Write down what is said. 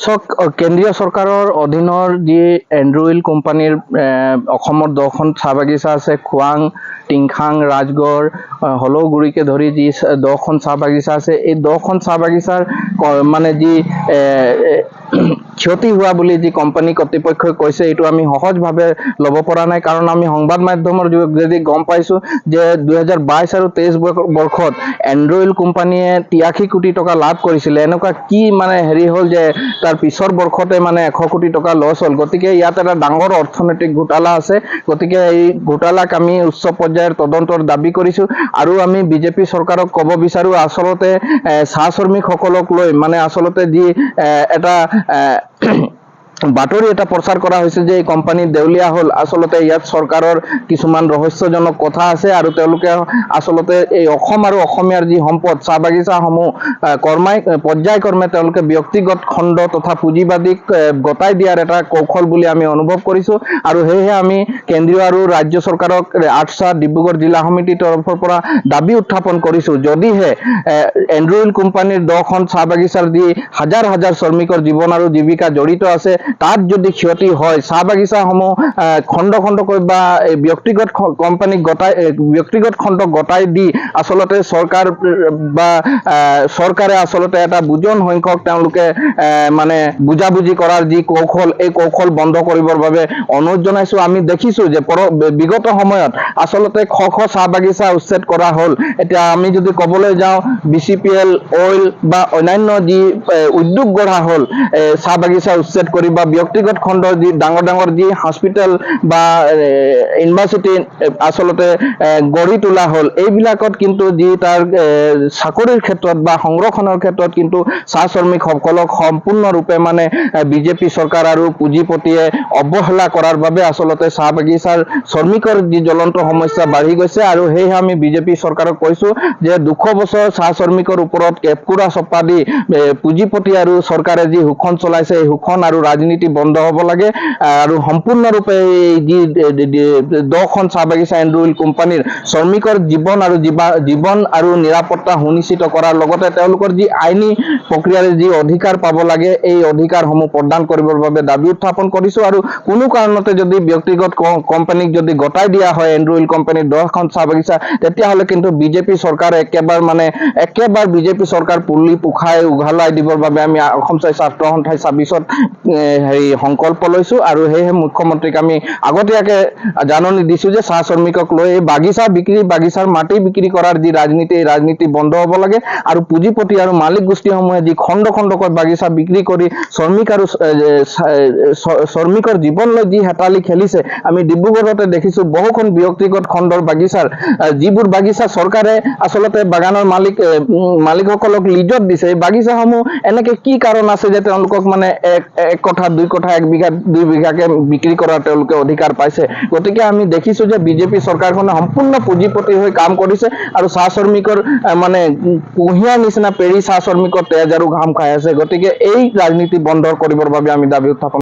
চক কেন্দ্ৰীয় চৰকাৰৰ অধীনৰ যি এণ্ড্ৰইল কোম্পানীৰ অসমৰ 10খন চাহ বাগিচা আছে, খোৱাং, টিংখাং, ৰাজগড়, হলৌগুৰিকে ধৰি যি 10খন চাহ বাগিচা আছে, এই 10খন চাহ বাগিচাৰ মানে যি ক্ষতি হোৱা বুলি যি কোম্পানী কৰ্তৃপক্ষই কৈছে, এইটো আমি সহজভাৱে ল'ব পৰা নাই। কাৰণ আমি সংবাদ মাধ্যমৰ যোগেদি গম পাইছোঁ যে 2022 আৰু 23 বৰ্ষত এণ্ড্ৰইল কোম্পানীয়ে 83 কোটি টকা লাভ কৰিছিলে। এনেকুৱা কি মানে হেৰি হ'ল যে তাৰ পিছৰ বৰ্ষতে মানে 100 কোটি টকা লছ হ'ল। গতিকে ইয়াত এটা ডাঙৰ অৰ্থনৈতিক ঘোটালা আছে। গতিকে এই ঘোটালাক আমি উচ্চ পৰ্যায়ৰ তদন্তৰ দাবী কৰিছোঁ আৰু আমি বিজেপি চৰকাৰক ক'ব বিচাৰোঁ, আচলতে চাহ শ্ৰমিকসকলক লৈ মানে আচলতে যি এটা বাতৰি এটা প্ৰচাৰ কৰা হৈছে যে এই কোম্পানী দেউলীয়া হ'ল, আচলতে ইয়াত চৰকাৰৰ কিছুমান ৰহস্যজনক কথা আছে আৰু তেওঁলোকে আচলতে এই অসম আৰু অসমীয়াৰ যি সম্পদ চাহ বাগিচাসমূহ পৰ্যায়ক্ৰমে তেওঁলোকে ব্যক্তিগত খণ্ড তথা পুঁজিবাদীক গতাই দিয়াৰ এটা কৌশল বুলি আমি অনুভৱ কৰিছোঁ আৰু সেয়েহে আমি কেন্দ্ৰীয় আৰু ৰাজ্য চৰকাৰক আঠছা ডিব্ৰুগড় জিলা সমিতিৰ তৰফৰ পৰা দাবী উত্থাপন কৰিছোঁ, যদিহে এণ্ড্ৰইল কোম্পানীৰ 10খন চাহ বাগিচাৰ যি হাজাৰ হাজাৰ শ্ৰমিকৰ জীৱন আৰু জীৱিকা জড়িত আছে, তাত যদি ক্ষতি হয়, চাহ বাগিচাসমূহ খণ্ড খণ্ডকৈ বা ব্যক্তিগত কোম্পানীক ব্যক্তিগত খণ্ডক গতাই দি আচলতে চৰকাৰে আচলতে এটা বুজন সংখ্যক তেওঁলোকে মানে বুজাবুজি কৰাৰ যি কৌশল, এই কৌশল বন্ধ কৰিবৰ বাবে অনুৰোধ জনাইছোঁ। আমি দেখিছোঁ যে বিগত সময়ত আচলতে শ চাহ বাগিচা উচ্ছেদ কৰা হ'ল। এতিয়া আমি যদি ক'বলৈ যাওঁ, BCPL, অইল বা অন্যান্য যি উদ্যোগ গঢ়া হ'ল চাহ বাগিচা উচ্ছেদ কৰি বা ব্যক্তিগত খণ্ডৰ যি ডাঙৰ ডাঙৰ যি হস্পিটেল বা ইউনিভাৰ্চিটি আচলতে গঢ়ি তোলা হ'ল, এইবিলাকত কিন্তু যি তাৰ চাকৰিৰ ক্ষেত্ৰত বা সংৰক্ষণৰ ক্ষেত্ৰত কিন্তু চাহ শ্ৰমিকসকলক সম্পূৰ্ণৰূপে মানে বিজেপি চৰকাৰ আৰু পুঁজিপতিয়ে অৱহেলা কৰাৰ বাবে আচলতে চাহ বাগিচাৰ শ্ৰমিকৰ যি জ্বলন্ত সমস্যা বাঢ়ি গৈছে আৰু সেয়েহে আমি বিজেপি চৰকাৰক কৈছোঁ যে 200 বছৰ চাহ শ্ৰমিকৰ ওপৰত কেপকুৰা চপা দি পুঁজিপতি আৰু চৰকাৰে যি শোষণ চলাইছে, এই শোষণ আৰু ৰাজনীতি বন্ধ হ'ব লাগে আৰু সম্পূৰ্ণৰূপে এই যি 10খন চাহ বাগিচা এণ্ড্ৰইল কোম্পানীৰ শ্ৰমিকৰ জীৱন আৰু নিৰাপত্তা সুনিশ্চিত কৰাৰ লগতে তেওঁলোকৰ যি আইনী প্ৰক্ৰিয়াৰে যি অধিকাৰ পাব লাগে, এই অধিকাৰসমূহ প্ৰদান কৰিবৰ বাবে দাবী উত্থাপন কৰিছোঁ আৰু কোনো কাৰণতে যদি ব্যক্তিগত কোম্পানীক যদি গতাই দিয়া হয় এণ্ড্ৰইল কোম্পানীৰ 10খন চাহ বাগিচা, তেতিয়াহ'লে কিন্তু বিজেপি চৰকাৰ একেবাৰে বিজেপি চৰকাৰ পুলি পোখাই উঘালাই দিবৰ বাবে আমি অসম ছাত্ৰ সন্থাই 26ত সংকল্প লৈছোঁ আৰু সেয়েহে মুখ্যমন্ত্ৰীক আমি আগতীয়াকৈ জাননী দিছোঁ যে চাহ শ্ৰমিকক লৈ এই বাগিচাৰ মাটি বিক্ৰী কৰাৰ যি ৰাজনীতি, এই ৰাজনীতি বন্ধ হ'ব লাগে আৰু পুঁজিপতি আৰু মালিক গোষ্ঠীসমূহে যি খণ্ড খণ্ডকৈ বাগিচা বিক্ৰী কৰি শ্ৰমিকৰ জীৱনলৈ যি হেতালি খেলিছে, আমি ডিব্ৰুগড়তে দেখিছোঁ বহুখন ব্যক্তিগত খণ্ডৰ বাগিচাৰ যিবোৰ বাগিচা চৰকাৰে আচলতে বাগানৰ মালিকসকলক লিজত দিছে, এই বাগিচাসমূহ এনেকে কি কাৰণ আছে যে তেওঁলোকক মানে 1 কঠা 2 কঠা 1 বিঘা 2 বিঘাকে বিক্ৰী কৰাৰ তেওঁলোকে অধিকাৰ পাইছে। গতিকে আমি দেখিছোঁ যে বিজেপি চৰকাৰখনে সম্পূৰ্ণ পুঁজিপতি হৈ কাম কৰিছে আৰু চাহ শ্ৰমিকৰ মানে কুঁহিয়াৰ নিচিনা পেৰি চাহ শ্ৰমিকৰ তেজ আৰু ঘাম খাই আছে। গতিকে এই ৰাজনীতি বন্ধ কৰিবৰ বাবে আমি দাবী উত্থাপন